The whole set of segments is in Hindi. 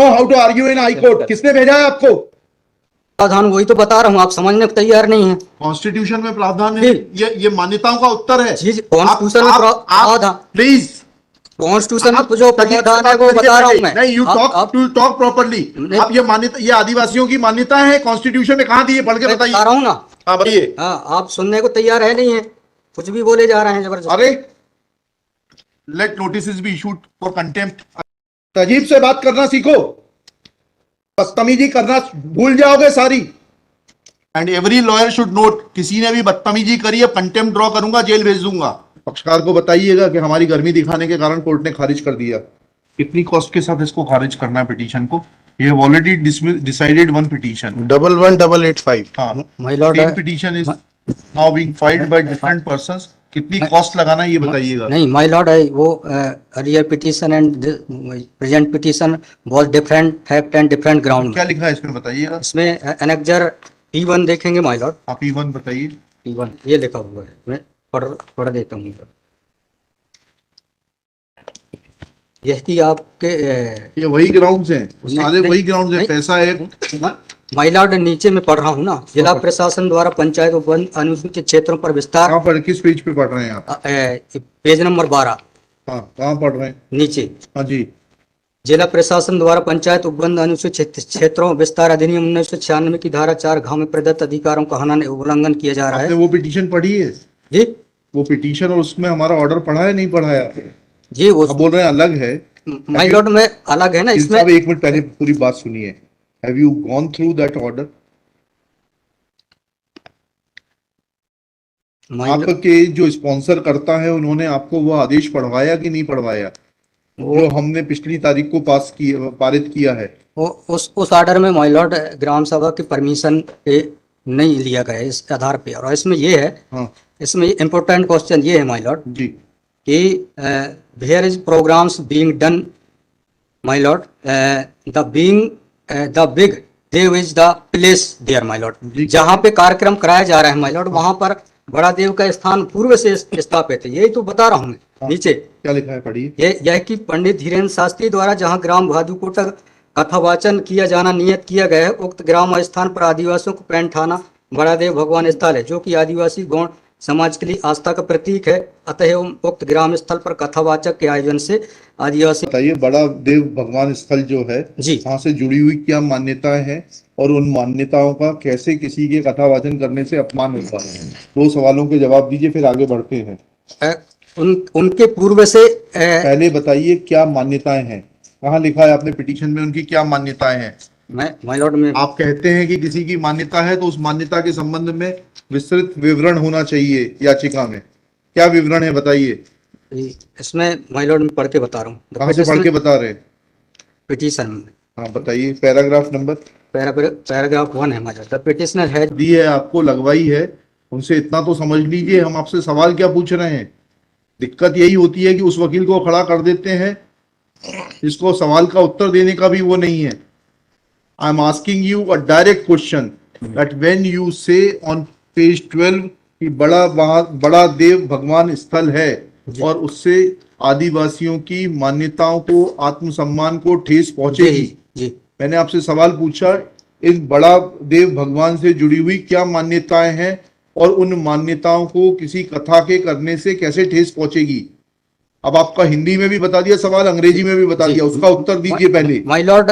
No how to argue in high court. किसने भेजा है आपको? प्रावधान वही तो बता रहा हूँ, आप समझने को तैयार नहीं है। कॉन्स्टिट्यूशन में प्रावधान है, ये मान्यताओं का उत्तर है। कॉन्स्टिट्यूशन में प्रावधान, प्लीज कॉन्स्टिट्यूशन में जो प्रावधान है वो बता रहा हूँ मैं। नहीं, यू टॉक प्रॉपर्ली। आप ये मान्यता, ये आदिवासियों की मान्यता है, कॉन्स्टिट्यूशन में कहाँ दी है? पढ़ के बताइए। बता रहा हूँ ना। हाँ बताइए। हाँ, आप सुनने को तैयार है नहीं है, कुछ भी बोले जा रहे हैं जबरदस्त। अरे let notice be issued for contempt. तजीब से बात करना सीखो, बदतमीजी करना भूल जाओगे सारी। And every lawyer should note, किसी ने भी बदतमीजी करी है, कंटेम्प्ट ड्रॉ करूंगा, जेल भेज दूंगा। पक्षकार को बताइएगा कि हमारी गर्मी दिखाने के कारण कोर्ट ने खारिज कर दिया। कितनी कॉस्ट के साथ इसको खारिज करना है पिटीशन को? ये ऑलरेडी डिसाइडेड वन पिटीशन 11885। हाँ, my Lord, same petition is now being filed by different persons. कितनी कॉस्ट लगाना है ये बताइएगा। नहीं माय लॉर्ड, वो earlier petition and present petition was different fact and different ground. क्या लिखा है इसमें बताइएगा। इसमें एनेक्जर P1 देखेंगे माय लॉर्ड। आप P1 बताइए। P1 ये लिखा हुआ है, मैं पढ़ देता हूँ। यह कि आपके ये वही ग्राउंड्स हैं, सारे वही ग्राउंड्स हैं। पैसा है माय लॉर्ड, नीचे में पढ़ रहा हूँ ना। जिला प्रशासन द्वारा पंचायत वन अनुसूचित क्षेत्रों पर विस्तार। कहाँ पर, किस पेज पे पढ़ रहे हैं आप? Page number 12। हाँ, कहाँ पढ़ रहे हैं? नीचे। हाँ जी। जिला प्रशासन द्वारा पंचायत उपबंध अनुसूचित क्षेत्रों विस्तार अधिनियम 1996 की धारा 4 में प्रदत्त अधिकारों का हनन उल्लंघन किया जा रहा है। आपने वो पिटीशन पढ़ी है जी? वो पिटीशन और उसमें हमारा ऑर्डर पढ़ा है, नहीं पढ़ा है? जी, वो बोल रहे हैं अलग है। माय लॉर्ड में अलग है ना इसमें। एक मिनट पहले पूरी बात सुनिए। Have you gone through that order? आपके जो स्पॉन्सर करता है उन्होंने आपको वो आदेश पढ़वाया कि नहीं पढ़वाया, जो हमने पिछली तारीख को पारित किया है? उस ऑर्डर में माय लॉर्ड ग्राम सभा की परमिशन पे नहीं लिया गया इस आधार पे। और इसमें ये है, हाँ, इसमें इम्पोर्टेंट क्वेश्चन ये है माय लॉर्ड जी कि where is programs being done my lord, the big Dev is the place there my lord. जहाँ पे कार्यक्रम कराया जा रहा है माय लॉर्ड, वहां पर बड़ा देव का स्थान पूर्व से स्थापित है। यही तो बता रहा हूँ मैं। नीचे क्या लिखा है पढ़िए। यह कि पंडित धीरेन्द्र शास्त्री द्वारा जहां ग्राम भादुकोटा कथावाचन किया जाना नियत किया गया है, उक्त ग्राम स्थान पर आदिवासियों को पैंट थाना बड़ा देव भगवान स्थल है, जो कि आदिवासी गौण समाज के लिए आस्था का प्रतीक है। अतः उक्त ग्राम स्थल पर कथावाचक के आयोजन से आदिवासी। बताइए, बड़ा देव भगवान स्थल जो है जी, वहाँ से जुड़ी हुई क्या मान्यताएं हैं और उन मान्यताओं का कैसे किसी के कथावाचन करने से अपमान होता है? 2 सवालों के जवाब दीजिए, फिर आगे बढ़ते हैं। उनके पूर्व से पहले बताइए क्या मान्यताएं हैं, कहाँ लिखा है आपने पिटीशन में उनकी क्या मान्यताएं हैं? माय लॉर्ड में आप कहते हैं कि किसी की मान्यता है तो उस मान्यता के संबंध में विस्तृत विवरण होना चाहिए याचिका में। क्या विवरण है बताइए। इसमें माय लॉर्ड में पढ़ के बता रहा हूँ। कहाँ से पढ़ के बता रहे हैं? पिटीशन में। हाँ बताइए, पैराग्राफ नंबर। पैराग्राफ 1 है my lord. The petitioner has the है आपको, लगवाई है, उनसे इतना तो समझ लीजिए। हम आपसे सवाल क्या पूछ रहे हैं? दिक्कत यही होती है कि उस वकील को खड़ा कर देते हैं जिसको सवाल का उत्तर देने का भी वो नहीं है। I am asking you a direct question that when you से ऑन पेज 12 कि बड़ा देव भगवान स्थल है और उससे आदिवासियों की मान्यताओं को, आत्मसम्मान को ठेस पहुंचेगी। जी, मैंने आपसे सवाल पूछा, इस बड़ा देव भगवान से जुड़ी हुई क्या मान्यताएं हैं और उन मान्यताओं को किसी कथा के करने से कैसे ठेस पहुंचेगी? अब आपका हिंदी में भी बता दिया सवाल, अंग्रेजी में भी बता दिया, उसका उत्तर दीजिए पहले। माय लॉर्ड,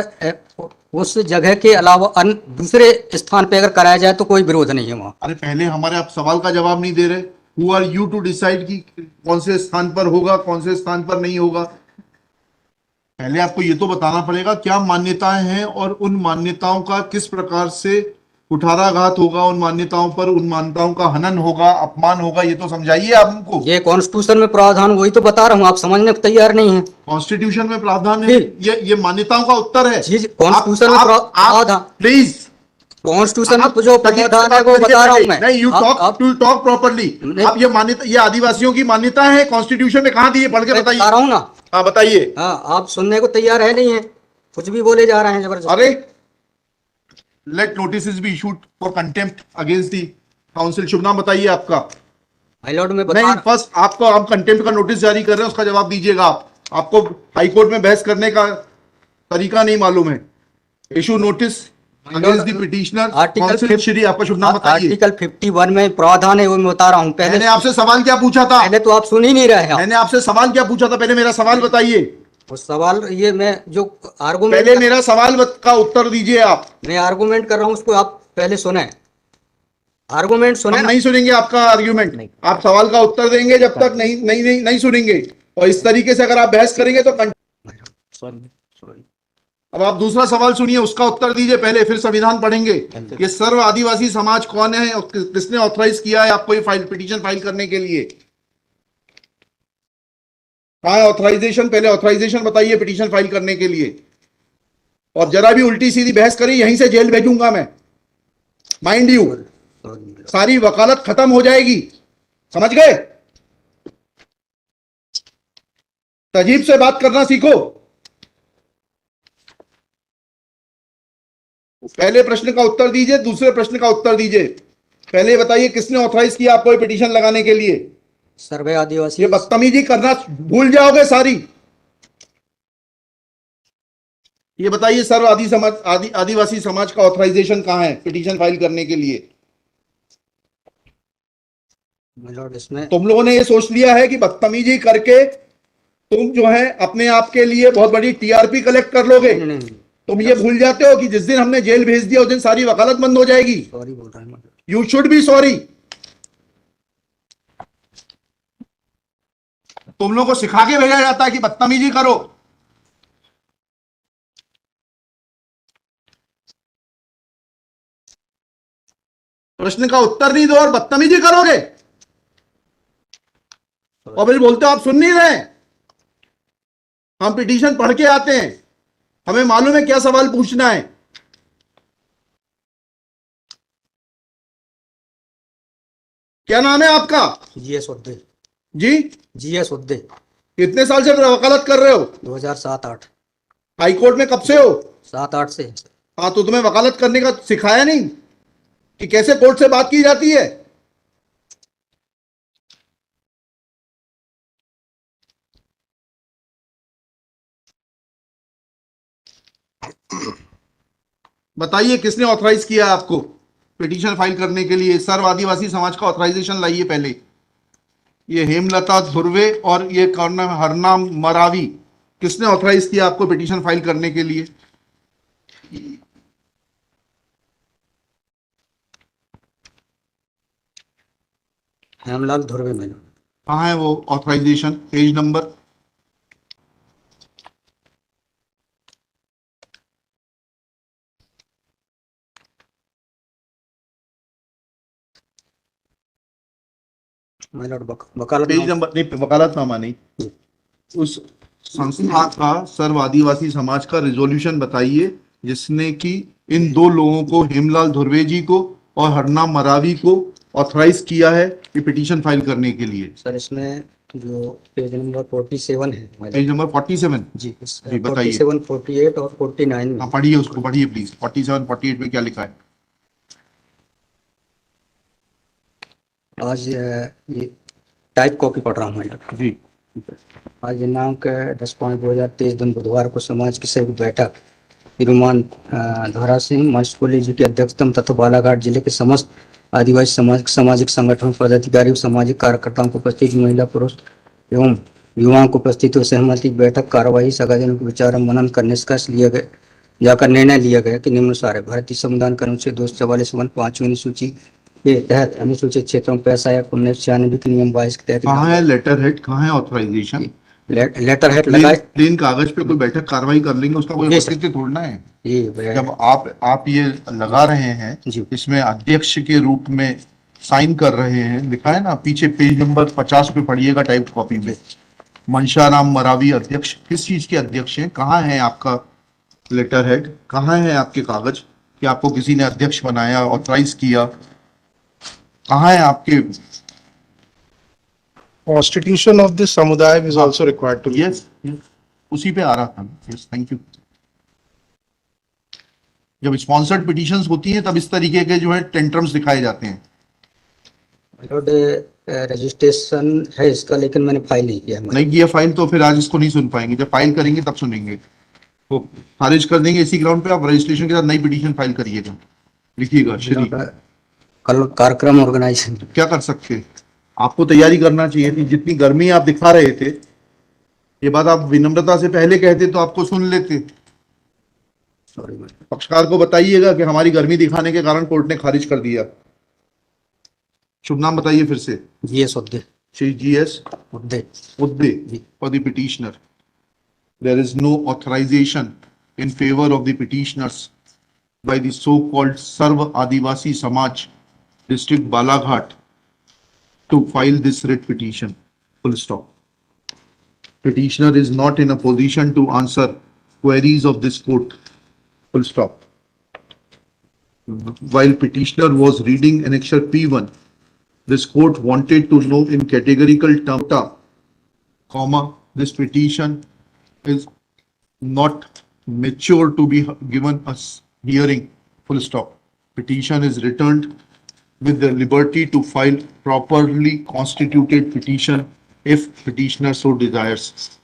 उस जगह के अलावा दूसरे स्थान पे अगर कराया जाए तो कोई विरोध नहीं है वहाँ। अरे पहले हमारे आप सवाल का जवाब नहीं दे रहे। Who are you to decide कि कौन से स्थान पर होगा, कौन से स्थान पर नहीं होगा? पहले आपको ये तो बताना पड़ेगा क्या मान्यताएं हैं और उन मान्यताओं का किस प्रकार से कुठाराघात होगा, उन मान्यताओं पर, उन मान्यताओं का हनन होगा, अपमान होगा, ये तो समझाइए आप हमको। ये कॉन्स्टिट्यूशन में प्रावधान वही तो बता रहा हूँ, आप समझने को तैयार नहीं है। कॉन्स्टिट्यूशन में प्रावधान है, ये मान्यताओं का उत्तर है। कॉन्स्टिट्यूशन में प्रावधान, प्लीज कॉन्स्टिट्यूशन में जो प्रावधान है वो बता रहा हूँ मैं। नहीं, यू टॉक प्रॉपर्ली। आप ये मान्यता, ये आदिवासियों की मान्यता है, कॉन्स्टिट्यूशन में कहाँ दी है? पढ़ के बताइए। बता रहा हूँ ना। हाँ बताइए। हाँ, आप सुनने को तैयार है नहीं है, कुछ भी बोले जा रहे हैं जबरदस्त। अरे let notice be issued for contempt against the council. शुभ नाम बताइए आपका। माय लॉर्ड में नहीं, फर्स्ट आपको, आप कंटेम्प्ट का नोटिस जारी कर रहे हैं, उसका जवाब दीजिएगा। आपको हाई कोर्ट में बहस करने का तरीका नहीं मालूम है। Issue notice against the petitioner. Article Shri आपका शुभ नाम बताइए। आर्टिकल 51 में प्रावधान है, वो मैं बता रहा हूँ। मैंने आपसे सवाल क्या पूछा था? पहले तो आप सुन ही नहीं रहे हैं। मैंने आपसे सवाल क्या पूछा था? पहले मेरा सवाल बताइए। वो सवाल ये मैं जो आर्गूमेंट पहले मेरा सवाल का उत्तर दीजिए आप। मैं आर्गूमेंट कर रहा हूँ उसको आप पहले सुने। आर्गूमेंट सुने हम ना। नहीं सुनेंगे आपका आर्ग्यूमेंट। नहीं। आप सवाल का उत्तर देंगे जब तक नहीं सुनेंगे। और इस तरीके से अगर आप बहस करेंगे तो सॉरी। अब आप दूसरा सवाल सुनिए, उसका उत्तर दीजिए पहले, फिर संविधान पढ़ेंगे। ये सर्व आदिवासी समाज कौन है और किसने ऑथराइज किया है आपको ये पिटीशन फाइल करने के लिए? कहाँ है ऑथराइजेशन? पहले ऑथराइजेशन बताइए पिटीशन फाइल करने के लिए। और जरा भी उल्टी सीधी बहस करी यहीं से जेल भेजूंगा मैं, माइंड यू। सारी वकालत खत्म हो जाएगी, समझ गए? तजीब से बात करना सीखो। पहले प्रश्न का उत्तर दीजिए, दूसरे प्रश्न का उत्तर दीजिए। पहले बताइए किसने ऑथराइज किया आपको ये पिटीशन लगाने के लिए? सर्वे आदिवासी। ये बदतमीजी करना भूल जाओगे सारी। ये बताइए सर्व आदिवासी समाज का ऑथराइजेशन कहां है पिटीशन फाइल करने के लिए? इसमें तुम लोगों ने ये सोच लिया है कि बदतमीजी करके तुम जो है अपने आप के लिए बहुत बड़ी टीआरपी कलेक्ट कर लोगे। नहीं। तुम ये भूल जाते हो कि जिस दिन हमने जेल भेज दिया उस दिन सारी वकालत बंद हो जाएगी। सॉरी बोल रहा हूँ। You should be sorry. तुम लोगों को सिखा के भेजा जाता है कि बदतमीजी करो। प्रश्न का उत्तर नहीं दो और बदतमीजी करोगे और फिर बोलते हो आप सुन नहीं रहे। हम पिटीशन पढ़ के आते हैं, हमें मालूम है क्या सवाल पूछना है। क्या नाम है आपका? जीएस उद्दे। जी जीएस उद्दे। कितने साल से वकालत कर रहे हो? 2007-8। हाई कोर्ट में कब से हो? 7-8 से। हाँ, तो तुम्हें वकालत करने का सिखाया नहीं कि कैसे कोर्ट से बात की जाती है? बताइए किसने ऑथराइज किया आपको पिटीशन फाइल करने के लिए? सर्व आदिवासी समाज का ऑथराइजेशन लाइए पहले। ये हेमलता धुर्वे और ये कौन है, हरनाम मरावी, किसने ऑथराइज किया आपको पिटीशन फाइल करने के लिए? हेमलाल धुर्वे में। कहाँ है वो ऑथराइजेशन? Page number. वकालत पेज नंबर नहीं, वकालतनामा नहीं। उस संस्था का सर्व आदिवासी समाज का रिजोल्यूशन बताइए जिसने कि इन दो लोगों को, हेमलाल धुर्वे जी को और हरनाम मरावी को, ऑथराइज किया है कि पिटीशन फाइल करने के लिए। सर इसमें जो पेज नंबर 47 है। पेज नंबर 47 जी बताइए। 47, 48 और 49 में। हाँ, पढ़िए उसको, पढ़िए प्लीज। 47, 48 में क्या लिखा है? आज ये टाइप कॉपी पढ़ रहा हूँ जी। आज दिनांक 10/5/2023 दिन बुधवार को समाज की संयुक्त बैठक श्रीमान धारा सिंह मशकोली जी की अध्यक्षता तथा बालाघाट जिले के समस्त आदिवासी सामाजिक संगठन पदाधिकारी और सामाजिक कार्यकर्ताओं को उपस्थित महिला पुरुष एवं युवाओं को उपस्थित हो सहमति बैठक कार्यवाही सगाजन को विचार मनन कर निष्कर्ष लिया गया जाकर निर्णय लिया गया कि निम्नानुसार है। भारतीय संविधान के अनुच्छेद 244 अनुसूची के तहत अनुसूचित क्षेत्रों में पैसा या 1996 के नियम 22 के तहत कहाँ है लेटर हेड? कहाँ है ऑथराइजेशन? लेटर हेड लगाए। प्लेन कागज पे कोई बैठक कार्रवाई कर लेंगे, उसका कोई औचित्य थोड़ना है। जब आप ये लगा रहे हैं, इसमें अध्यक्ष के रूप में साइन कर रहे हैं, लिखा है ना पीछे पेज नंबर 50 पे पढ़िएगा टाइप कॉपी में, मनशाराम मरावी अध्यक्ष। किस चीज के अध्यक्ष हैं? कहाँ है आपका लेटर हेड? कहाँ है आपके कागज कि आपको किसी ने अध्यक्ष बनाया, ऑथराइज किया? कहाँ है आपके? Constitution of this samudaya is also required to be. Yes, उसी पे आ रहा था। Yes, thank you. जब स्पॉन्सर्ड पिटीशंस होती हैं तब इस तरीके के जो है टेंट्रम्स दिखाए जाते हैं। रजिस्ट्रेशन है इसका, लेकिन मैंने फाइल नहीं किया। नहीं किया फाइल तो फिर आज इसको नहीं सुन पाएंगे, जब फाइल करेंगे तब सुनेंगे। वो खारिज कर देंगे इसी ग्राउंड पे, आप रजिस्ट्रेशन के साथ नई पिटीशन फाइल करिएगा, लिखिएगा श्री। कल कार्यक्रम ऑर्गेनाइज क्या कर सकते हैं, आपको तैयारी करना चाहिए थी, जितनी गर्मी आप दिखा रहे थे, ये बात आप विनम्रता से पहले कहते तो आपको सुन लेते। सॉरी पक्षकार को बताइएगा कि हमारी गर्मी दिखाने के कारण कोर्ट ने खारिज कर दिया। शुभ नाम बताइए फिर से। GS Udde Shri GS Udde Udde for the petitioner. There is no authorization in favor of the petitioners by the so-called Sarv Adivasi Samaj district Balaghat to file this writ petition. Full stop. Petitioner is not in a position to answer queries of this court. Full stop. While petitioner was reading annexure P1, this court wanted to know in categorical terms, comma, this petition is not mature to be given a hearing, full stop. Petition is returned with the liberty to file properly constituted petition if petitioner so desires.